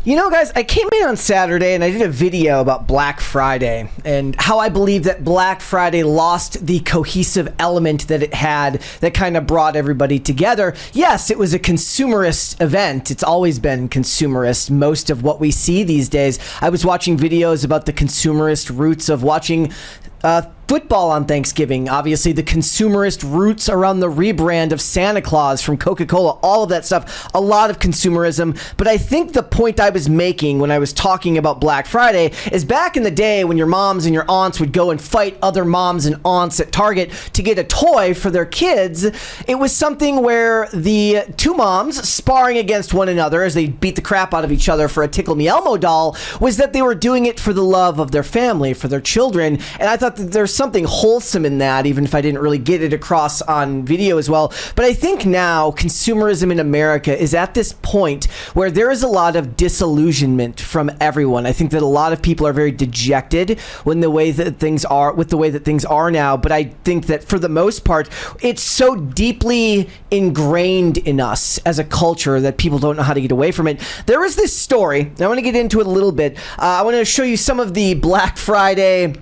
You know, guys, I came in on Saturday and I did a video about Black Friday and how I believe that Black Friday lost the cohesive element that it had that kind of brought everybody together. Yes, it was a consumerist event. It's always been consumerist, most of what we see these days. I was watching videos about the consumerist roots of watching football on Thanksgiving, obviously the consumerist roots around the rebrand of Santa Claus from Coca-Cola, all of that stuff, a lot of consumerism. But I think the point I was making when I was talking about Black Friday is back in the day when your moms and your aunts would go and fight other moms and aunts at Target to get a toy for their kids. It was something where the two moms sparring against one another as they beat the crap out of each other for a Tickle Me Elmo doll was that they were doing it for the love of their family, for their children. And I thought that there's something wholesome in that, even if I didn't really get it across on video as well. But I think now consumerism in America is at this point where there is a lot of disillusionment from everyone. I think that a lot of people are very dejected when the way that things are, with the way that things are now. But I think that for the most part, it's so deeply ingrained in us as a culture that people don't know how to get away from it. There is this story, and I want to get into it a little bit. I want to show you some of the Black Friday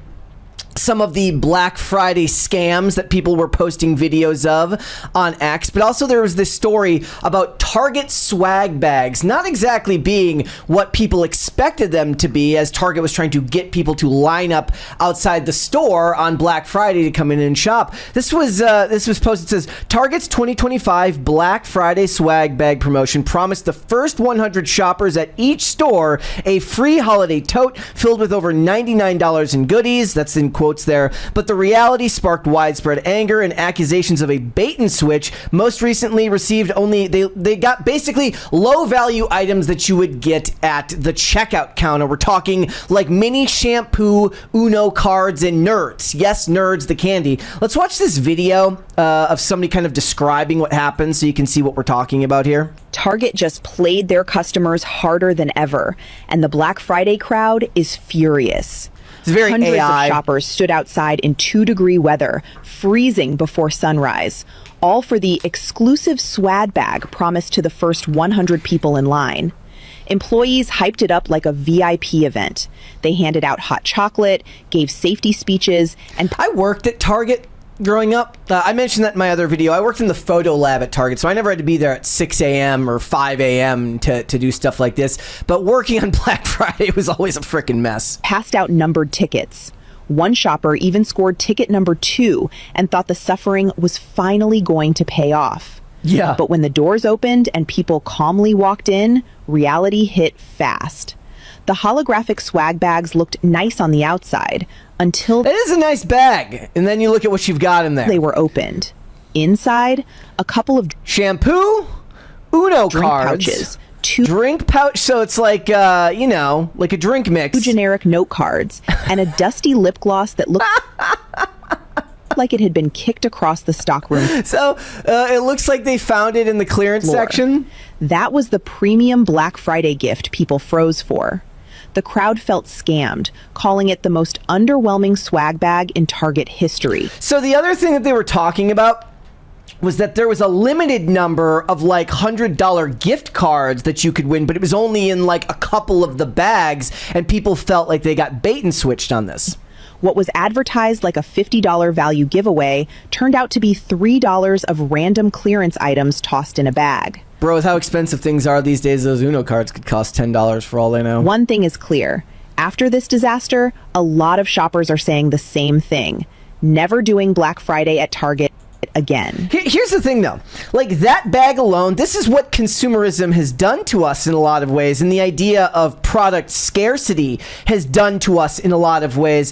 scams that people were posting videos of on X, but also there was this story about Target swag bags not exactly being what people expected them to be, as Target was trying to get people to line up outside the store on Black Friday to come in and shop. This was posted. It says Target's 2025 Black Friday swag bag promotion promised the first 100 shoppers at each store a free holiday tote filled with over $99 in goodies. That's in quotes there, but the reality sparked widespread anger and accusations of a bait and switch. Most recently received only, they got basically low value items that you would get at the checkout counter. We're talking like mini shampoo, Uno cards, and Nerds. Yes, Nerds, the candy. Let's watch this video of somebody kind of describing what happened so you can see what we're talking about here. Target just played their customers harder than ever, and the Black Friday crowd is furious. It's very Hundreds AI. of shoppers stood outside in 2-degree weather, freezing before sunrise, all for the exclusive swag bag promised to the first 100 people in line. Employees hyped it up like a VIP event. They handed out hot chocolate, gave safety speeches, and I worked at Target growing up. I mentioned that in my other video. I worked in the photo lab at Target, so I never had to be there at 6 a.m. or 5 a.m. to do stuff like this. But working on Black Friday was always a freaking mess. passed out numbered tickets. One shopper even scored ticket number 2 and thought the suffering was finally going to pay off. Yeah. But when the doors opened and people calmly walked in, reality hit fast. The holographic swag bags looked nice on the outside until That is a nice bag. And then you look at what you've got in there. they were opened. Inside, a couple of Shampoo, Uno drink cards, pouches, 2 drink pouch. So it's like, like a drink mix. generic note cards, and a dusty lip gloss that looked like it had been kicked across the stockroom So it looks like they found it in the clearance floor. section. That was the premium Black Friday gift people froze for. The crowd felt scammed, calling it the most underwhelming swag bag in Target history. So the other thing that they were talking about was that there was a limited number of like $100 gift cards that you could win, but it was only in like a couple of the bags, and people felt like they got bait and switched on this. What was advertised like a $50 value giveaway turned out to be $3 of random clearance items tossed in a bag. Bro, with how expensive things are these days, those Uno cards could cost $10 for all they know. One thing is clear. After this disaster, a lot of shoppers are saying the same thing. Never doing Black Friday at Target again. Here's the thing, though. Like, that bag alone, this is what consumerism has done to us in a lot of ways, and the idea of product scarcity has done to us in a lot of ways.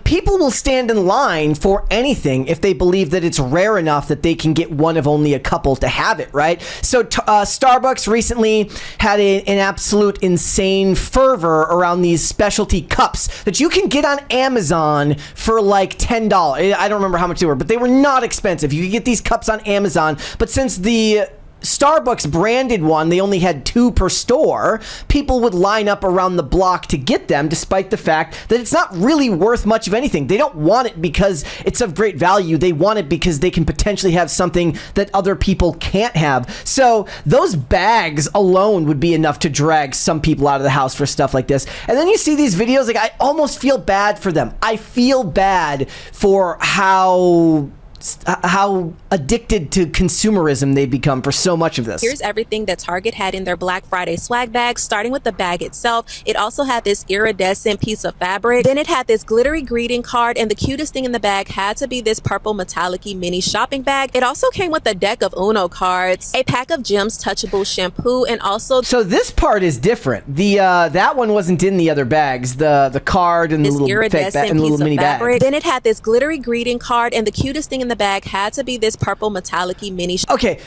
People will stand in line for anything if they believe that it's rare enough that they can get one of only a couple to have it, right? So Starbucks recently had an absolute insane fervor around these specialty cups that you can get on Amazon for like $10. I don't remember how much they were, but they were not expensive. You could get these cups on Amazon, but since the Starbucks branded one, they only had 2 per store, people would line up around the block to get them, despite the fact that it's not really worth much of anything. They don't want it because it's of great value. They want it because they can potentially have something that other people can't have. So those bags alone would be enough to drag some people out of the house for stuff like this. And then you see these videos, like, I almost feel bad for them. I feel bad for how addicted to consumerism they become for so much of this. Here's everything that Target had in their Black Friday swag bag, starting with the bag itself. It also had this iridescent piece of fabric. Then it had this glittery greeting card, and the cutest thing in the bag had to be this purple metallic-y mini shopping bag. It also came with a deck of Uno cards, a pack of Gems touchable shampoo, and also... So this part is different. The that one wasn't in the other bags. The card and the little fake bag and the little mini bag. Then it had this glittery greeting card, and the cutest thing in the bag had to be this purple metallic-y mini. Okay,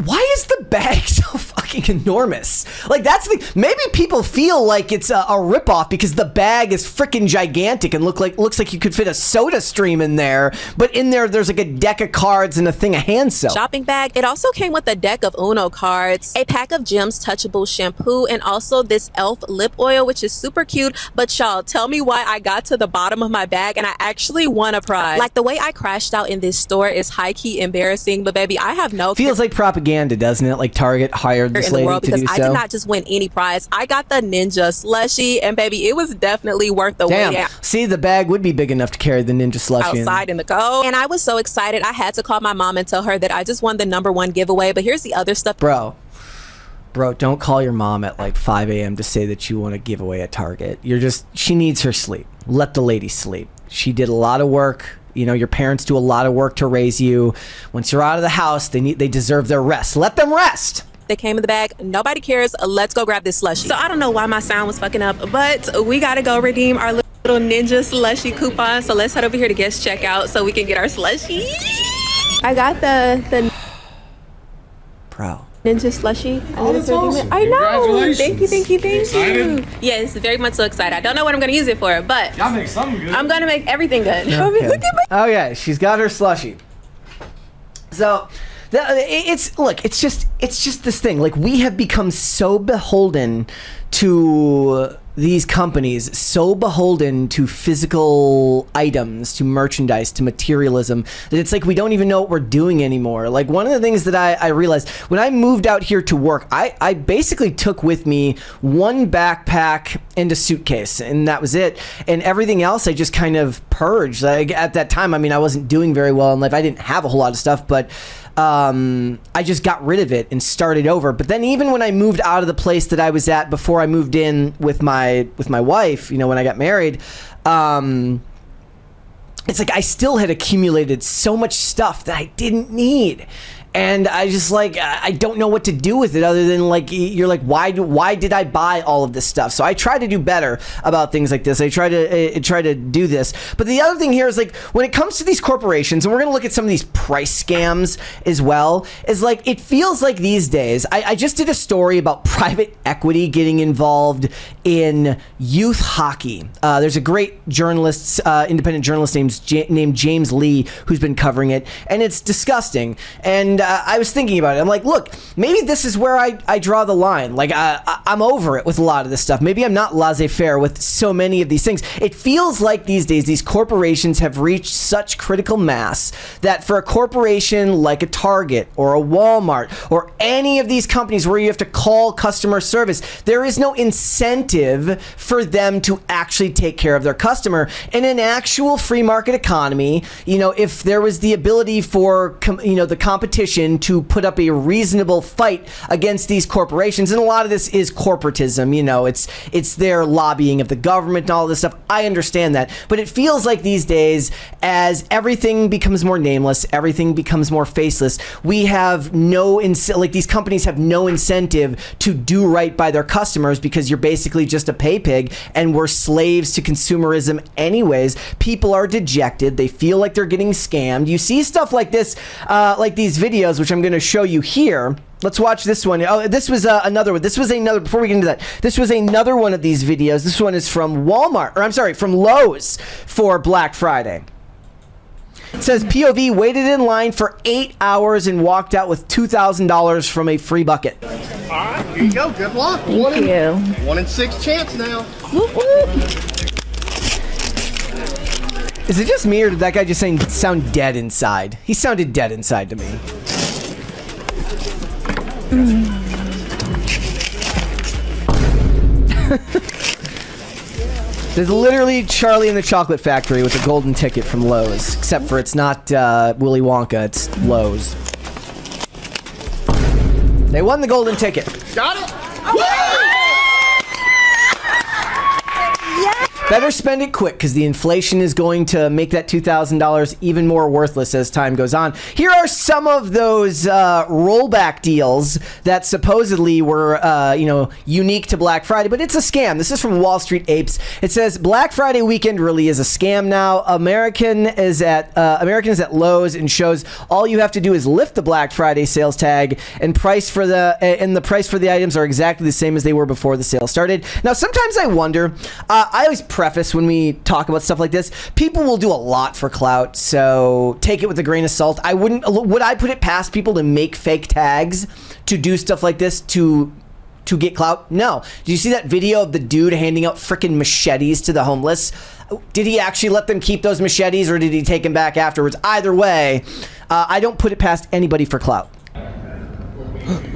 why is the bag so fucking enormous? Like, that's the... Maybe people feel like it's a ripoff because the bag is freaking gigantic and looks like you could fit a soda stream in there, but in there's like a deck of cards and a thing of hand soap. Shopping bag. It also came with a deck of Uno cards, a pack of Gems touchable shampoo, and also this e.l.f. lip oil, which is super cute. But y'all, tell me why I got to the bottom of my bag and I actually won a prize. Like, the way I crashed out in this store is high-key embarrassing, but baby, I have no... Feels like propaganda, doesn't it? Like Target hired this lady to do so. I did not just win any prize. I got the Ninja slushie, and baby, it was definitely worth the wait. Damn. See, the bag would be big enough to carry the Ninja slushie outside in the cold. And I was so excited, I had to call my mom and tell her that I just won the #1 giveaway. But here's the other stuff. Bro, don't call your mom at like 5 a.m. to say that you want to give away at Target. She needs her sleep. Let the lady sleep. She did a lot of work. You know, your parents do a lot of work to raise you. Once you're out of the house, they deserve their rest. Let them rest. They came in the bag. Nobody cares. Let's go grab this slushie. So I don't know why my sound was fucking up, but we gotta go redeem our little Ninja slushie coupon. So let's head over here to guest checkout so we can get our slushie. I got the Bro. Ninja slushie. Oh, that's awesome. I know. Congratulations. Thank you. Excited? Yes, very much so excited. I don't know what I'm gonna use it for, but Y'all make something good. I'm gonna make everything good. Okay. Look at my... Okay, she's got her slushie. So, it's just this thing. Like, we have become so beholden to these companies, so beholden to physical items, to merchandise, to materialism, that it's like we don't even know what we're doing anymore. Like, one of the things that I realized when I moved out here to work, I basically took with me one backpack and a suitcase, and that was it. And everything else I just kind of purged. Like, at that time, I mean, I wasn't doing very well in life. I didn't have a whole lot of stuff, but I just got rid of it and started over. But then even when I moved out of the place that I was at before I moved in with my wife, you know, when I got married, it's like I still had accumulated so much stuff that I didn't need. And I just like, I don't know what to do with it other than like, you're like, why did I buy all of this stuff? So I try to do better about things like this. I try to do this. But the other thing here is like, when it comes to these corporations, and we're going to look at some of these price scams as well, is like, it feels like these days, I just did a story about private equity getting involved in youth hockey. There's a great journalist, independent journalist named James Lee, who's been covering it, and it's disgusting. And I was thinking about it. I'm like, look, maybe this is where I draw the line. Like, I'm over it with a lot of this stuff. Maybe I'm not laissez-faire with so many of these things. It feels like these days these corporations have reached such critical mass that for a corporation like a Target or a Walmart or any of these companies where you have to call customer service, there is no incentive for them to actually take care of their customer. In an actual free market economy, you know, if there was the ability for the competition to put up a reasonable fight against these corporations, and a lot of this is corporatism, you know, it's their lobbying of the government and all this stuff. I understand that, but it feels like these days, as everything becomes more nameless, everything becomes more faceless, we have these companies have no incentive to do right by their customers, because you're basically just a pay pig, and we're slaves to consumerism anyways. People are dejected. They feel like they're getting scammed. You see stuff like this, like these videos, which I'm going to show you here. Let's watch this one. Oh, this was another one. Before we get into that, this was another one of these videos. This one is from from Lowe's for Black Friday. It says POV waited in line for 8 hours and walked out with $2,000 from a free bucket. All right, here you go. Good luck. Thank you. 1 in 6 chance now. Whoop, whoop. Is it just me, or did that guy just sound dead inside? He sounded dead inside to me. There's literally Charlie and the Chocolate Factory with a golden ticket from Lowe's, except for it's not Willy Wonka, it's Lowe's. They won the golden ticket. Got it? Better spend it quick, because the inflation is going to make that $2,000 even more worthless as time goes on. Here are some of those rollback deals that supposedly were, unique to Black Friday, but it's a scam. This is from Wall Street Apes. It says Black Friday weekend really is a scam now. American is at Lowe's and shows all you have to do is lift the Black Friday sales tag, and the price for the items are exactly the same as they were before the sale started. Now, sometimes I wonder. I always preface when we talk about stuff like this, people will do a lot for clout, so take it with a grain of salt. Would I put it past people to make fake tags to do stuff like this to get clout? No. Did you see that video of the dude handing out freaking machetes to the homeless? Did he actually let them keep those machetes, or did he take them back afterwards? Either way, I don't put it past anybody for clout.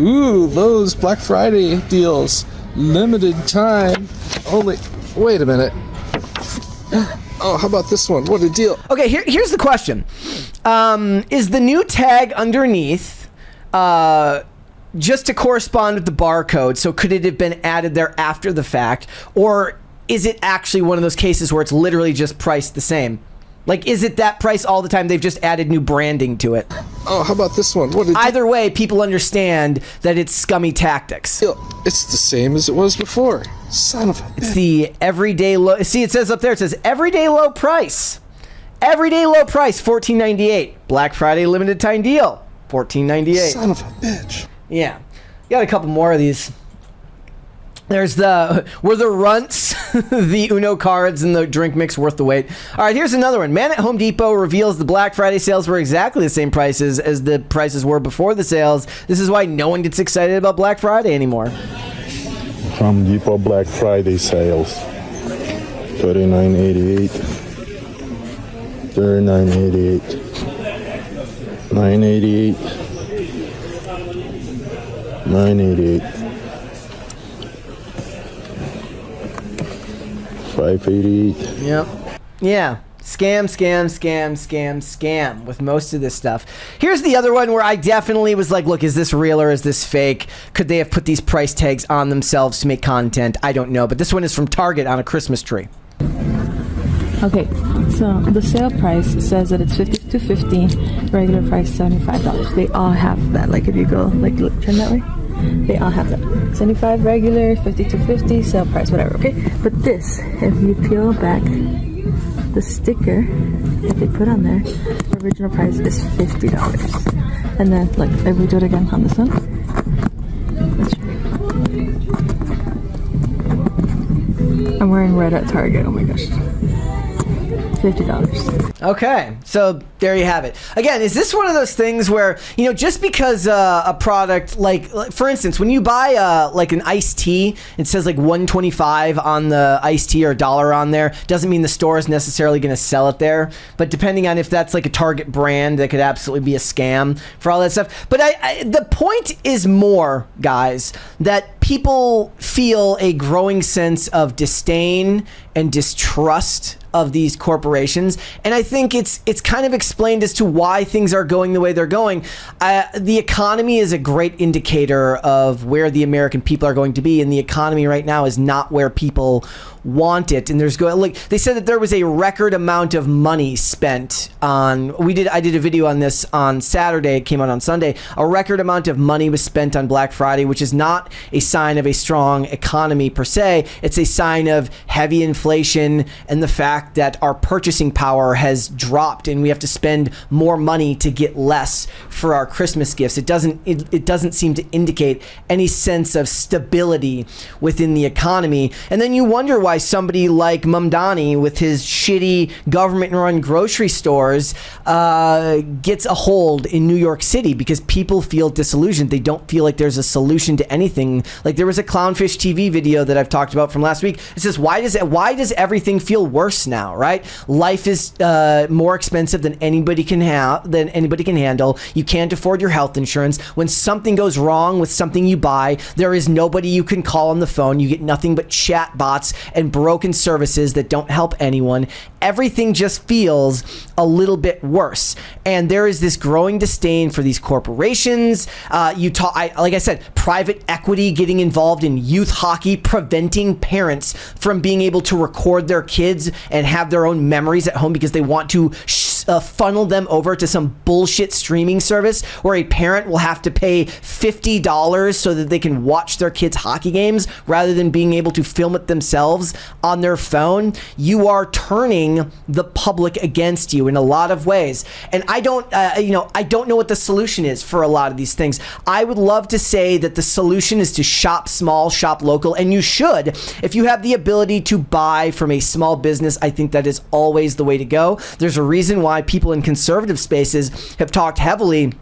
Ooh, Lowe's Black Friday deals. Limited time. Only. Wait a minute. Oh, how about this one? What a deal. Okay, here's the question. Is the new tag underneath just to correspond with the barcode? So could it have been added there after the fact? Or is it actually one of those cases where it's literally just priced the same? Like, is it that price all the time? They've just added new branding to it. Oh, how about this one? What a Either way, people understand that it's scummy tactics. deal. It's the same as it was before. Son of a bitch. It's the everyday low. See, it says up there, it says everyday low price. Everyday low price, $14.98. Black Friday limited time deal, $14.98. Son of a bitch. Yeah. Got a couple more of these. There's the runts, the Uno cards, and the drink mix worth the wait. All right, here's another one. Man at Home Depot reveals the Black Friday sales were exactly the same prices as the prices were before the sales. This is why no one gets excited about Black Friday anymore. Home Depot Black Friday sales. $39.88. $39.88. $9.88. $9.88. $5.88. Yep. Yeah. Scam with most of this stuff. Here's the other one where I definitely was like, look, is this real or is this fake? Could they have put these price tags on themselves to make content? I don't know. But this one is from Target on a Christmas tree. Okay, so the sale price says that it's $52.50, regular price $75. They all have that. Like if you go, like turn that way, they all have that. 75 regular, $52.50, sale price, whatever. Okay, but this, if you peel back the sticker that they put on there, the original price is $50. And then, look, if we do it again on this one, let's show you. I'm wearing red at Target. Oh my gosh. $50. Okay, so there you have it. Again, is this one of those things where, just because a product, like for instance, when you buy like an iced tea, it says like $1.25 on the iced tea or $1 on there, doesn't mean the store is necessarily going to sell it there. But depending on if that's like a Target brand, that could absolutely be a scam for all that stuff. But the point is more, guys, that people feel a growing sense of disdain and distrust of these corporations, and I think it's kind of explained as to why things are going the way they're going. The economy is a great indicator of where the American people are going to be, and the economy right now is not where people want it. And they said that there was a record amount of money spent on. I did a video on this on Saturday. It came out on Sunday. A record amount of money was spent on Black Friday, which is not a sign of a strong economy per se. It's a sign of heavy inflation and the fact fact that our purchasing power has dropped and we have to spend more money to get less for our Christmas gifts. It doesn't seem to indicate any sense of stability within the economy. And then you wonder why somebody like Mamdani with his shitty government-run grocery stores gets a hold in New York City, because people feel disillusioned. They don't feel like there's a solution to anything. Like, there was a Clownfish TV video that I've talked about from last week. It says, why does everything feel worse now, right? Life is more expensive than anybody can handle. You can't afford your health insurance. When something goes wrong with something you buy, there is nobody you can call on the phone. You get nothing but chat bots and broken services that don't help anyone. Everything just feels a little bit worse. And there is this growing disdain for these corporations. Like I said, private equity getting involved in youth hockey, preventing parents from being able to record their kids and have their own memories at home because they want to funnel them over to some bullshit streaming service where a parent will have to pay $50 so that they can watch their kids' hockey games rather than being able to film it themselves on their phone. You are turning the public against you in a lot of ways. And I don't know what the solution is for a lot of these things. I would love to say that the solution is to shop small, shop local, and you should. If you have the ability to buy from a small business, I think that is always the way to go. There's a reason why people in conservative spaces have talked heavily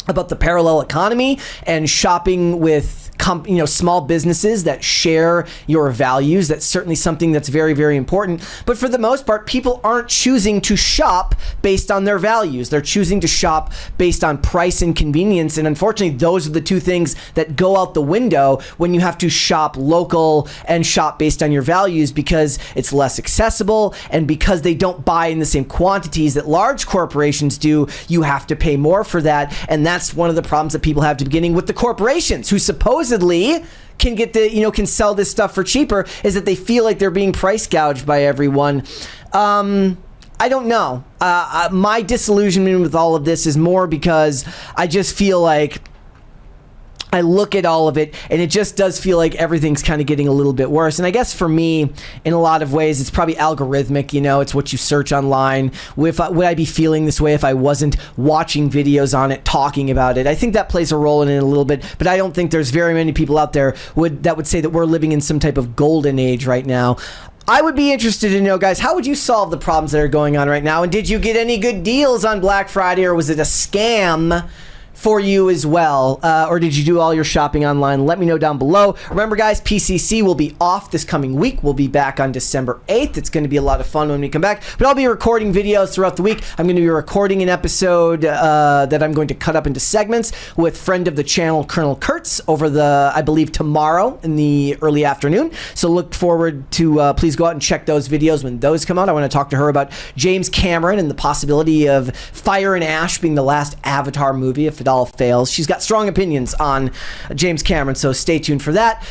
about the parallel economy and shopping with small businesses that share your values. That's certainly something that's very, very important. But for the most part, people aren't choosing to shop based on their values. They're choosing to shop based on price and convenience. And unfortunately, those are the two things that go out the window when you have to shop local and shop based on your values, because it's less accessible and because they don't buy in the same quantities that large corporations do. You have to pay more for that. And that's one of the problems that people have at the beginning with the corporations who supposedly can sell this stuff for cheaper, is that they feel like they're being price gouged by everyone. I don't know. My disillusionment with all of this is more because I just feel like I look at all of it and it just does feel like everything's kind of getting a little bit worse. And I guess for me, in a lot of ways, it's probably algorithmic. It's what you search online. Would I be feeling this way if I wasn't watching videos on it, talking about it? I think that plays a role in it a little bit, but I don't think there's very many people out there that would say that we're living in some type of golden age right now. I would be interested to know, guys, how would you solve the problems that are going on right now? And did you get any good deals on Black Friday, or was it a scam for you as well? Or did you do all your shopping online? Let me know down below. Remember, guys, PCC will be off this coming week. We'll be back on December 8th. It's going to be a lot of fun when we come back. But I'll be recording videos throughout the week. I'm going to be recording an episode that I'm going to cut up into segments with friend of the channel, Colonel Kurtz, over I believe tomorrow in the early afternoon. So look forward to, please go out and check those videos when those come out. I want to talk to her about James Cameron and the possibility of Fire and Ash being the last Avatar movie, if it all fails. She's got strong opinions on James Cameron, so stay tuned for that.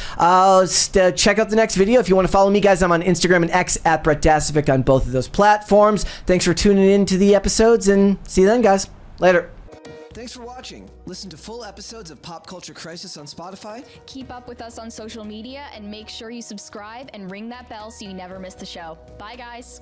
Check out the next video. If you want to follow me, guys, I'm on Instagram and X at Brett Dasovic on both of those platforms. Thanks for tuning in to the episodes, and see you then, guys. Later. Thanks for watching. Listen to full episodes of Pop Culture Crisis on Spotify. Keep up with us on social media and make sure you subscribe and ring that bell so you never miss the show. Bye, guys.